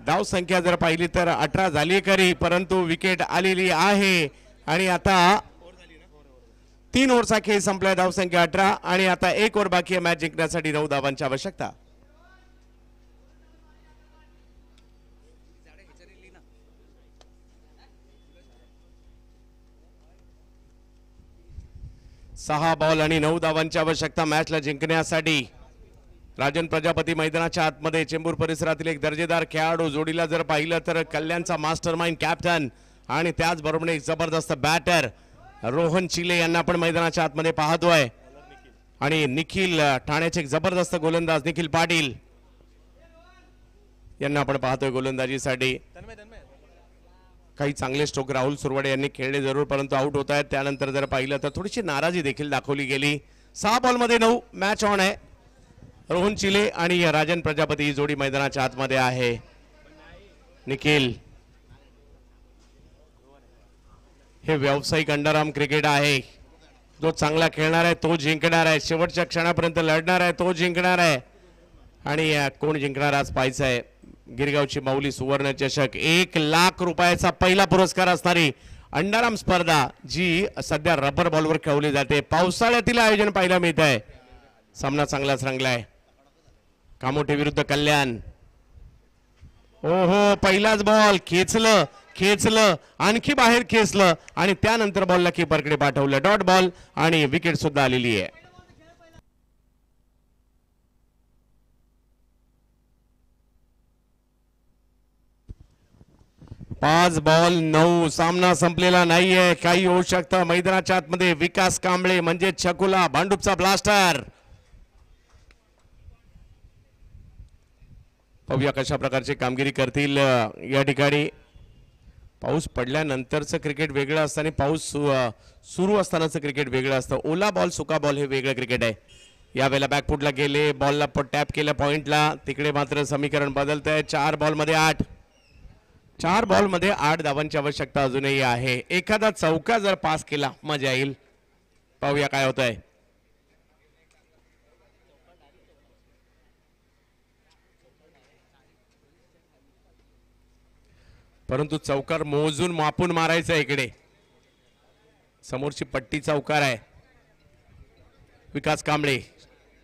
धाव संख्या जर पाहिली तर 18 झाली खरी, परंतु विकेट आलेली आहे. आणि आता 3 ओव्हरचा खेळ संपलाय, धाव संख्या 18 आणि आता 1 ओव्हर बाकी आहे मॅच जिंकण्यासाठी. 9 धावांची आवश्यकता. सहा बॉल आणि 9 धावांची आवश्यकता मॅचला जिंकण्यासाठी. राजन प्रजापती मैदानाच्या आतमध्ये चेंबूर परिसरातील एक दर्जेदार खेळाडू. जोडीला जर पाहिलं तर कल्याणचा मास्टरमाइंड कॅप्टन आणि त्याचबरोबर एक जबरदस्त बॅटर रोहन चिले यांना आपण मैदानाच्या आतमध्ये पाहतोय. आणि निखिल ठाण्याचे एक जबरदस्त गोलंदाज निखिल पाटील यांना आपण पाहतोय गोलंदाजीसाठी. काही चांगले स्ट्रोक राहुल सुरवडे यांनी खेळले जरूर, परंतु आउट होत आहेत. त्यानंतर जर पाहिलं तर थोडीशी नाराजी देखील दाखवली गेली. 6 बॉलमध्ये 9 मॅच ऑन आहे. रोहन चिले आणि राजन प्रजापती ही जोडी मैदानाच्या आतमध्ये आहे. निखिल, हे व्यावसायिक अंडरआर्म क्रिकेट आहे. जो चांगला खेळणार आहे तो जिंकणार आहे, शेवटच्या क्षणापर्यंत लढणार आहे तो जिंकणार आहे. आणि कोण जिंकणार आज पाहायचं आहे. गिरगावची माऊली सुवर्ण चषक 1 लाख रुपयाचा पहिला पुरस्कार असणारी अंडरआर्म स्पर्धा जी सध्या रबर बॉलवर खेळवली जाते. पावसाळ्यातील आयोजन पाहायला मिळत आहे. सामना चांगलाच रंगलाय. कामोठे विरुद्ध कल्याण. ओहो, पहिलाच बॉल खेचलं आणखी बाहेर खेचलं आणि त्यानंतर बॉलला कीपरकडे पाठवलं. डॉट बॉल आणि विकेट सुद्धा आलेली आहे. 5 बॉल 9. सामना संपलेला नाहीये, काही होऊ शकतं. मैदानाच्या आतमध्ये विकास कांबळे म्हणजे छकुला भांडूपचा ब्लास्टर. पाहूया कशा प्रकारची कामगिरी करतील या ठिकाणी. पाऊस पडल्यानंतरचं क्रिकेट वेगळं असतं आणि पाऊस सुरू असतानाचं क्रिकेट वेगळं असतं. ओला बॉल सुका बॉल हे वेगळं क्रिकेट आहे. यावेळेला बॅकफुटला गेले, बॉलला टॅप केलं पॉइंटला, तिकडे मात्र समीकरण बदलतंय. 4 बॉलमध्ये 8. 4 बॉल मध्ये 8 धावांची आवश्यकता अजूनही आहे. एखादा चौका जर पास केला मजा येईल. पाहूया काय होतंय. परंतु चौकार मोजून मापून मारायचं इकडे. समोरची पट्टी चौकार आहे. विकास कांबळे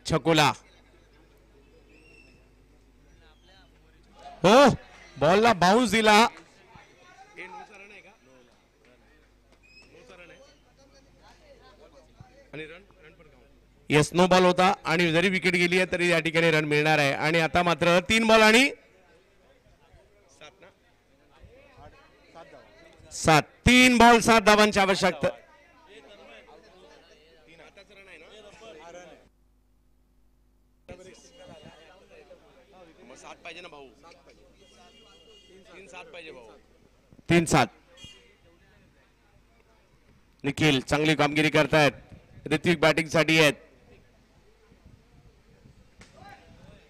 छकुला. हो बॉलला बाउन्स दिला. येस नो बॉल होता आणि जरी विकेट गेली आहे तरी या ठिकाणी रन मिळणार आहे. आणि आता मात्र 3 बॉल आणि 7. 3 बॉल 7 धावांची आवश्यकता. तीन 7. निखिल चांगली कामगिरी करतायत. ऋत्विक बॅटिंग साठी आहेत.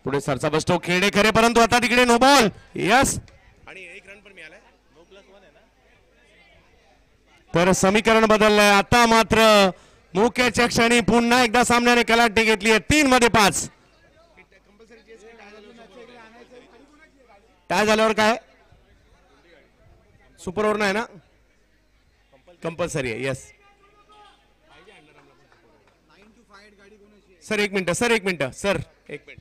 पुढे सरसा बसतो खेळणे खरे परंतु आता तिकडे नो बॉल. यस आणि 1 रन पण मिळालाय. तर समीकरण बदललंय. आता मात्र मुख्यच्या क्षणी पुन्हा एकदा सामन्याने कलाटणी घेतली आहे. 3 मध्ये 5. काय झाल्यावर काय सुपर ओव्हर नाही ना कंपल्सरी आहे. Yes sir 1 minute sir 1 minute sir 1 minute.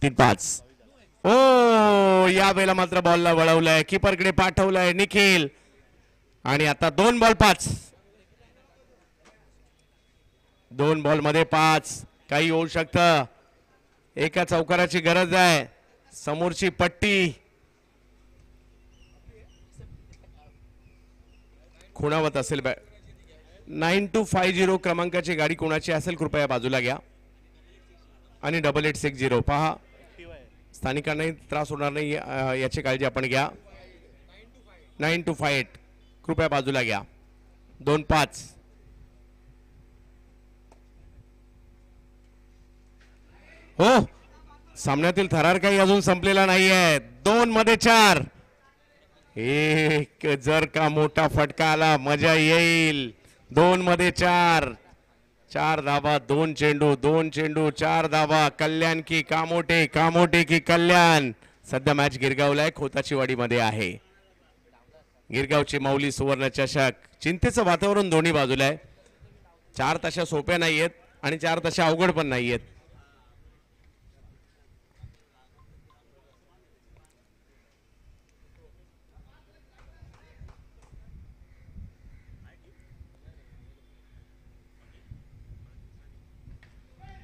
तीन 5. ओ या वेळेला मात्र बॉलला वळवलंय. कीपरकडे पाठवलंय निखिल. आणि आता 2 बॉल 5. 2 बॉल मध्ये 5. काही होऊ शकतं. एका चौकाराची गरज आहे. समोरची पट्टी खुणावत असेल. 9250 क्रमांकाची गाडी कोणाची असेल कृपया बाजूला घ्या. आणि 8860 पहा. स्थानिकांनाही त्रास होणार नाही याची काळजी आपण घ्या. 9258 कृपया बाजूला घ्या. 2-5. हो सामन्यातील थरार काही अजून संपलेला नाहीये. 2 मध्ये 4. एक जर का मोठा फटका आला मजा येईल. 2 मध्ये 4. 4 धावा 2 चेंडू 2 चेंडू 4 धावा. कल्याण की कामोटे कामोटे की कल्याण. सध्या मॅच गिरगावलाय खोताची वाडीमध्ये आहे. गिरगावची माऊली सुवर्ण चषक. चिंतेचं वातावरण दोन्ही बाजूला आहे. 4 तशा सोप्या नाहीयेत आणि 4 तशा अवघड पण नाहीयेत.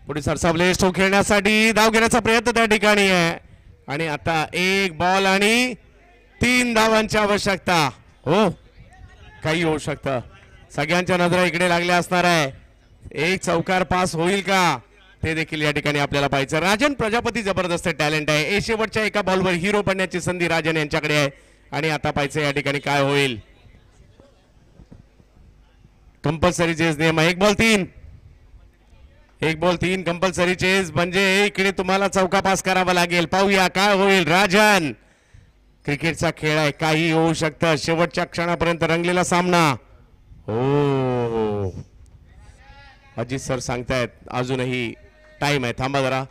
पुढे सरसावले स्ट्रोक खेळण्यासाठी धाव घेण्याचा प्रयत्न त्या ठिकाणी आहे. आणि आता 1 बॉल आणि 3 धावांची आवश्यकता. हो काही होऊ शकतं. सगळ्यांच्या नजरा इकडे लागल्या असणार आहे. एक चौकार पास होईल का ते देखील या ठिकाणी आपल्याला पाहायचं. राजन प्रजापती जबरदस्त टॅलेंट आहे. शेवटच्या एका बॉलवर हिरो बनण्याची संधी राजन यांच्याकडे आहे. आणि आता पाहायचं या ठिकाणी काय होईल. कंपल्सरी चेस नियम 1 बॉल 3. 1 बॉल 3 कंपल्सरी चेस म्हणजे इकडे तुम्हाला चौका पास करावा लागेल. पाहूया काय होईल. राजन क्रिकेटचा खेळ आहे. काही होऊ शकतं. शेवटच्या क्षणापर्यंत रंगलेला सामना. हो अजित सर सांगतायत अजूनही टाइम आहे. थांबा जरा.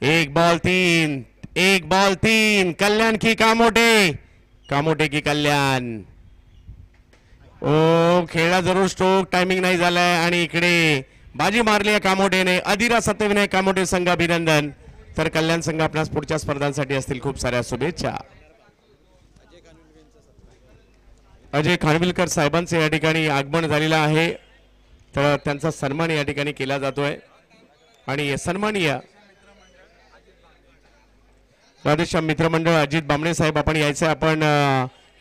1 बॉल 3. 1 बॉल 3. कल्याण की कामोटे कामोटे की कल्याण. ओ खेळा जरूर स्ट्रोक टायमिंग नाही झालाय. आणि इकडे बाजी मारली आहे कामोटेने. अधिरा सत्यविनायक कामोटे संघ अभिनंदन. तर कल्याण संघ आपणास पुढच्या स्पर्धांसाठी असतील खूप साऱ्या शुभेच्छा. अजय खानविलकर साहेबांचे या ठिकाणी आगमन झालेलं आहे. तर त्यांचा सन्मान या ठिकाणी केला जातोय. आणि सन्माननीय प्रादेशिक मित्रमंडळ अजित बामणे साहेब आपण यायचं. आपण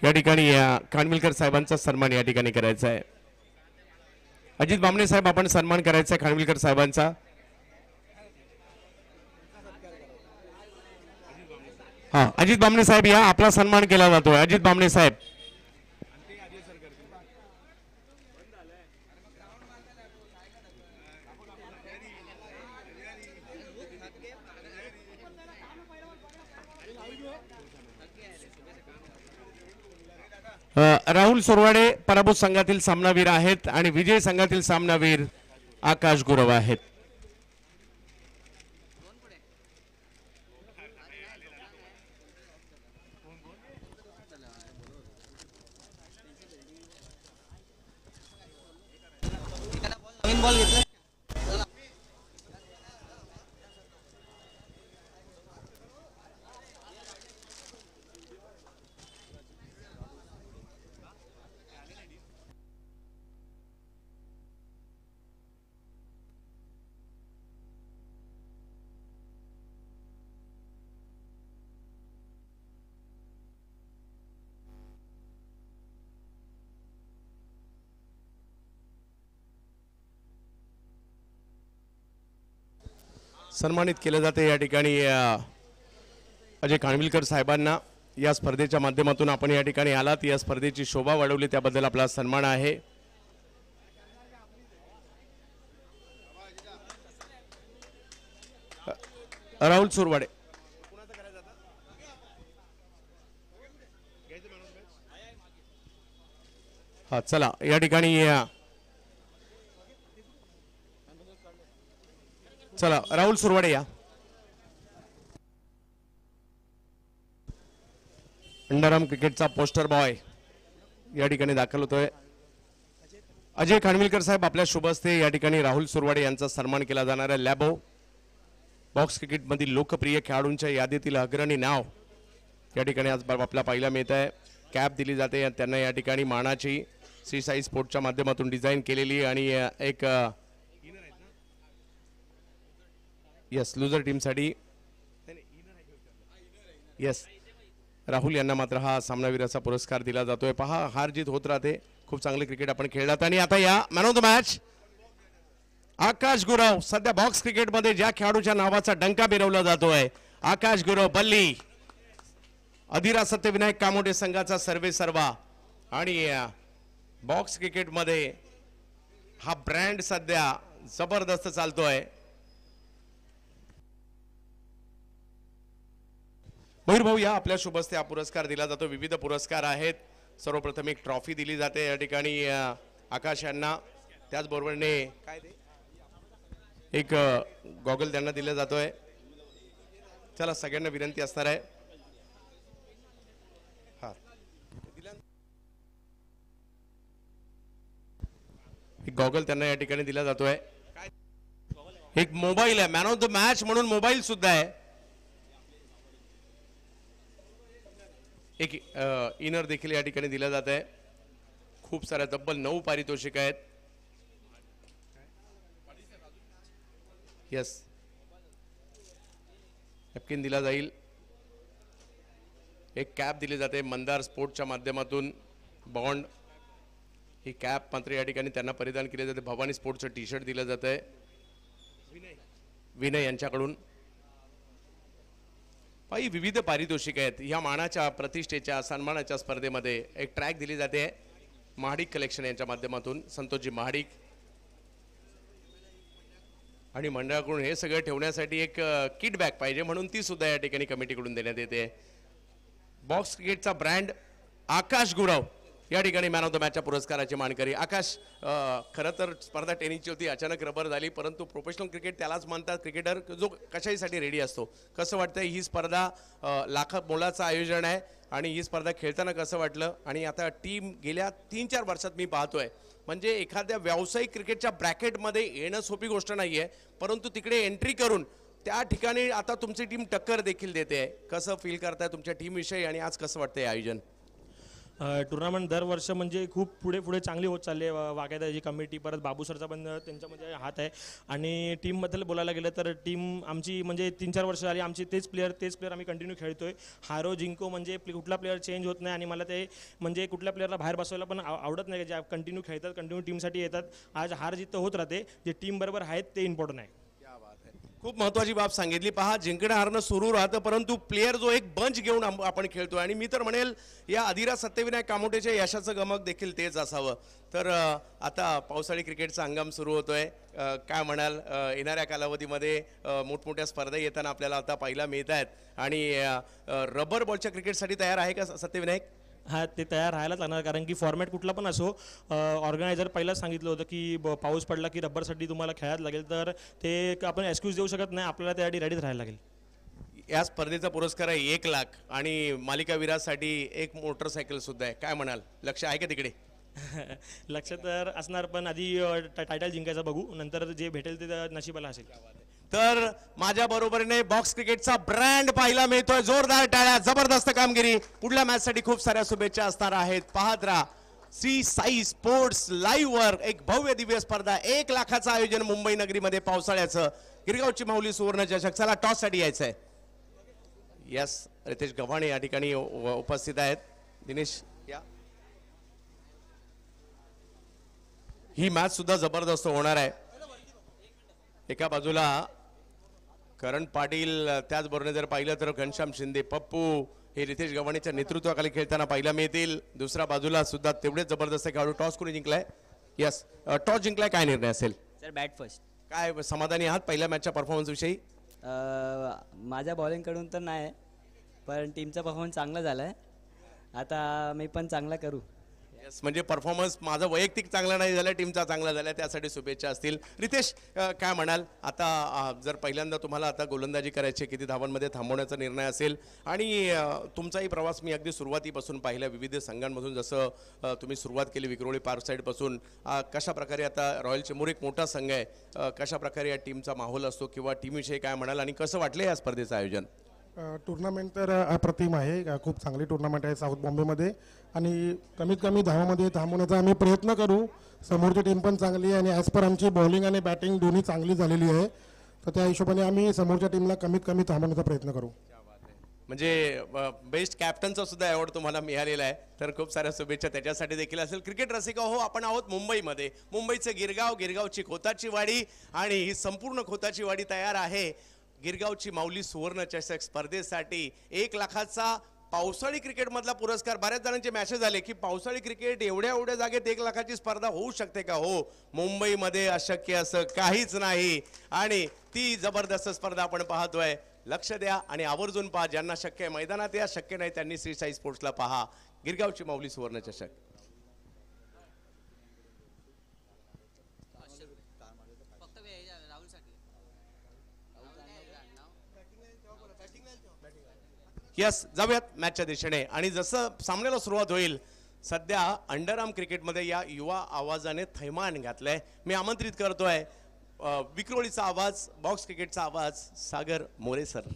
या ठिकाणी खानविलकर साहेबांचा सन्मान या ठिकाणी करायचा आहे. अजित बामणे साहेब आपण सन्मान करायचा आहे खानविलकर साहेबांचा. हा अजित बामणे साहेब या आपला सन्मान केला जातोय. अजित बामणे साहेब राहुल सुरवाडे पराभूत संघातील सामनावीर आहेत आणि विजय संघातील सामनावीर आकाश गुरव आहेत. बॉल घेतला सन्मानित केले जाते या ठिकाणी अजय खानविलकर साहेबांना. या स्पर्धेच्या माध्यमातून आपण या ठिकाणी आलात, या स्पर्धेची शोभा वाढवली त्याबद्दल आपला सन्मान आहे. राहुल सुरवाडे हा चला या ठिकाणी चला राहुल सुरवाडे या. अंडरआर्म क्रिकेटचा पोस्टर बॉय या ठिकाणी दाखल होतोय. अजय खानविलकर साहेब आपल्या शुभ हस्ते या ठिकाणी राहुल सुरवाडे यांचा सन्मान केला जाणार आहे. लॅबो बॉक्स क्रिकेट मधील लोकप्रिय खेळाडूंच्या यादीतील अग्रणी नाव या ठिकाणी आज आपल्याला पाहायला मिळत आहे. कॅप दिली जाते त्यांना या ठिकाणी मानाची श्री साई स्पोर्टच्या माध्यमातून डिझाईन केलेली आणि एक यस लुजर टीमसाठी यस राहुल यांना मात्र हा सामनावीराचा पुरस्कार दिला जातोय. पहा हार जीत होत राहते, खूप चांगले क्रिकेट आपण खेळलात. आणि आता या मॅन ऑफ द मॅच आकाश गुरव. सध्या बॉक्स क्रिकेटमध्ये ज्या खेळाडूच्या नावाचा डंका बिरवला जातोय आकाश गुरव बल्ली, अधिरा सत्यविनायक कामोडे संघाचा सर्वे सर्वा. आणि बॉक्स क्रिकेटमध्ये हा ब्रँड सध्या जबरदस्त चालतोय. मयूर भाऊ या आपल्या शुभ हस्ते हा पुरस्कार दिला जातो. विविध पुरस्कार आहेत. सर्वप्रथम एक ट्रॉफी दिली जाते या ठिकाणी आकाश यांना. त्याचबरोबरने काय ते एक गॉगल त्यांना दिला जातोय. चला सगळ्यांना विनंती असणार आहे हा एक गॉगल त्यांना या ठिकाणी दिला जातोय. एक मोबाईल आहे, मॅन ऑफ द मॅच म्हणून मोबाईल सुद्धा आहे. एक इनर देखील या ठिकाणी दिला जात आहे. खूप साऱ्या तब्बल 9 पारितोषिक आहेत. यस नॅपकिन दिला जाईल. एक कॅप दिली जाते मंदार स्पोर्टच्या माध्यमातून. बॉन्ड ही कॅप मात्र या ठिकाणी त्यांना परिधान केले जाते. भवानी स्पोर्टचं टी शर्ट दिलं जात आहे विनय यांच्याकडून. काही विविध पारितोषिक आहेत. या मानाच्या प्रतिष्ठेच्या सन्मानाच्या स्पर्धेमध्ये एक ट्रॅक दिली जाते महाडिक कलेक्शन यांच्या माध्यमातून. संतोषजी महाडिक आणि मंडळाकडून हे सगळं ठेवण्यासाठी एक किट बॅग पाहिजे म्हणून ती सुद्धा या ठिकाणी कमिटीकडून देण्यात येते. बॉक्स क्रिकेटचा ब्रँड आकाश गुरव या ठिकाणी मॅन ऑफ द मॅचच्या पुरस्काराची मानकरी. आकाश खरं तर स्पर्धा टेनिसची होती, अचानक रबर झाली, परंतु प्रोफेशनल क्रिकेट त्यालाच म्हणतात क्रिकेटर जो कशाहीसाठी रेडी असतो. कसं वाटतंय ही स्पर्धा लाख मोलाचं आयोजन आहे आणि ही स्पर्धा खेळताना कसं वाटलं? आणि आता टीम गेल्या 3-4 वर्षात मी पाहतोय म्हणजे एखाद्या व्यावसायिक क्रिकेटच्या ब्रॅकेटमध्ये येणं सोपी गोष्ट नाही आहे, परंतु तिकडे एंट्री करून त्या ठिकाणी आता तुमची टीम टक्कर देखील देते आहे. कसं फील करताय तुमच्या टीमविषयी आणि आज कसं वाटतंय आयोजन? टुर्नामेंट दरवर्ष म्हणजे खूप पुढे चांगली होत चालली आहे. वागायदाची कमिटी परत बाबू सरचा पण त्यांच्यामध्ये हात आहे. आणि टीमबद्दल बोलायला गेलं तर टीम आमची म्हणजे 3-4 वर्ष झाली आमची तेच प्लेअर आम्ही कंटिन्यू खेळतोय. हारो जिंको म्हणजे कुठला प्लेअर चेंज होत नाही आणि मला ते म्हणजे कुठल्या प्लेअरला बाहेर बसवायला पण आवडत नाही. जे कंटिन्यू खेळतात, कंटिन्यू टीमसाठी येतात. आज हार जित होत राहते, जे टीम बरोबर आहेत ते इम्पॉर्टंट आहे. खूप महत्त्वाची बाब सांगितली. पहा जिंकणं हारणं सुरू राहतं, परंतु प्लेयर जो एक बंच घेऊन आपण खेळतोय आणि मी तर म्हणेल या अधिरा सत्यविनायक कामोटेच्या यशाचं गमक देखील तेच असावं. तर आता पावसाळी क्रिकेटचा हंगाम सुरू होतोय. काय म्हणाल, येणाऱ्या कालावधीमध्ये मोठमोठ्या स्पर्धा येताना आपल्याला आता पाहायला मिळत आहेत आणि रबर बॉलच्या क्रिकेटसाठी तयार आहे का सत्यविनायक? हा ते तयार राहायलाच लागणार, कारण की फॉर्मॅट कुठला पण असो, ऑर्गनायझर पहिलाच सांगितलं होतं की पाऊस पडला की रब्बरसाठी तुम्हाला खेळायला लागेल, तर ते आपण एक्सक्यूज देऊ शकत नाही, आपल्याला त्यासाठी रेडीच राहायला लागेल. या स्पर्धेचा पुरस्कार आहे 1,00,000 आणि मालिकावीरासाठी एक मोटरसायकल सुद्धा आहे. काय म्हणाल, लक्ष आहे का तिकडे? लक्ष तर असणार, पण आधी टायटल जिंकायचा बघू, नंतर जे भेटेल ते नशिबाला असेल. तर माझ्या बरोबरीने बॉक्स क्रिकेटचा ब्रँड पाहायला मिळतोय. जोरदार टाळ्या, जबरदस्त कामगिरी. पुढल्या मॅच साठी खूप साऱ्या शुभेच्छा असणार आहेत. पाहत राहा श्री साई स्पोर्ट्स लाईव्ह वर एक भव्य दिव्य स्पर्धा, 1,00,000चं आयोजन मुंबई नगरीमध्ये पावसाळ्याचं. गिरगावची माऊली सुवर्ण चषक. चला टॉस साठी यायचंय. यस, रितेश गव्हाणे या ठिकाणी उपस्थित आहेत. दिनेश या. ही मॅच सुद्धा जबरदस्त होणार आहे. एका बाजूला करण पाटील, त्याचबरोबर जर पाहिलं तर घनश्याम शिंदे, पप्पू हे रितेश गव्हाणेच्या नेतृत्वाखाली खेळताना पाहायला मिळतील. दुसऱ्या बाजूला सुद्धा तेवढेच जबरदस्त खेळाडू. टॉस कोणी जिंकलाय? Yes, toss जिंकलाय. काय निर्णय असेल? Sir bat first. काय समाधानी आहात पहिल्या मॅचच्या परफॉर्मन्स विषयी? माझ्या बॉलिंगकडून तर नाही, पण टीमचा परफॉर्मन्स चांगला झाला आहे. आता मी पण चांगला करू. यस, म्हणजे परफॉर्मन्स माझा वैयक्तिक चांगला नाही झाला, टीमचा चांगला झाला, त्यासाठी शुभेच्छा असतील. रितेश, काय म्हणाल? आता जर पहिल्यांदा तुम्हाला आता गोलंदाजी करायची, किती धावांमध्ये थांबवण्याचा निर्णय असेल, आणि तुमचाही प्रवास मी अगदी सुरुवातीपासून पाहिला, विविध संघांमधून जसं तुम्ही सुरुवात केली विक्रोळी पार्क साईडपासून, कशा प्रकारे आता रॉयल चेंबूर एक मोठा संघ आहे, कशा प्रकारे या टीमचा माहोल असतो किंवा टीमविषयी काय म्हणाल आणि कसं वाटलं या स्पर्धेचं आयोजन? टुर्नामेंट तर अप्रतिम आहे. खूप चांगली टुर्नामेंट आहे साऊथ बॉम्बेमध्ये, आणि कमीत कमी धावामध्ये थांबवण्याचा आम्ही प्रयत्न करू. समोरची टीम पण चांगली आहे आणि ॲज पर आमची बॉलिंग आणि बॅटिंग दोन्ही चांगली झालेली आहे, तर त्या हिशोबाने आम्ही समोरच्या टीमला कमीत कमी थांबवण्याचा प्रयत्न करू. म्हणजे बेस्ट कॅप्टनचा सुद्धा अवॉर्ड तुम्हाला मिळालेला आहे, तर खूप साऱ्या शुभेच्छा त्याच्यासाठी देखील असेल. क्रिकेट रसिका हो, आपण आहोत मुंबईमध्ये. मुंबईचं गिरगाव, गिरगावची खोताची वाडी, आणि ही संपूर्ण खोताची वाडी तयार आहे गिरगावची माऊली सुवर्ण चषक स्पर्धेसाठी. 1,00,000चा पावसाळी क्रिकेटमधला पुरस्कार. बऱ्याच जणांचे मॅसेज आले की पावसाळी क्रिकेट एवढ्या जागेत 1,00,000ची स्पर्धा होऊ शकते का? हो, मुंबईमध्ये अशक्य असं काहीच नाही, आणि ती जबरदस्त स्पर्धा आपण पाहतोय. लक्ष द्या आणि आवर्जून पहा. ज्यांना शक्य आहे मैदानात या, शक्य नाही त्यांनी श्री साई स्पोर्ट्सला पहा. गिरगावची माऊली सुवर्ण चषक. यस, जाऊयात मॅचच्या दिशेने. आणि जसं सामन्याला सुरुवात होईल, सध्या अंडरआर्म क्रिकेटमध्ये या युवा आवाजाने थैमान घातलंय. मी आमंत्रित करतोय विक्रोळीचा आवाज, बॉक्स क्रिकेटचा आवाज, सागर मोरे सर.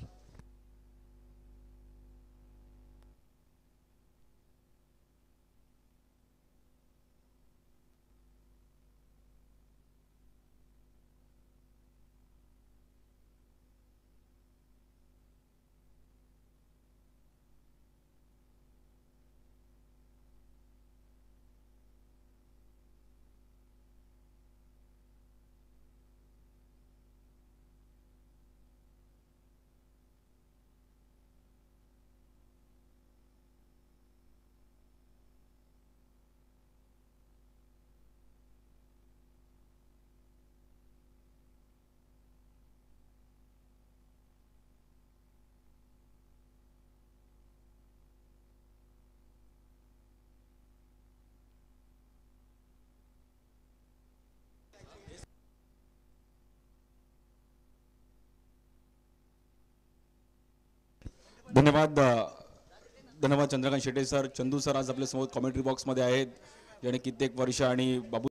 धन्यवाद. धन्यवाद चंद्रकांत शेटे सर. चंदू सर आज आपल्या समोर कॉमेंट्री बॉक्समध्ये आहेत, ज्याने कित्येक वर्ष, आणि बाबू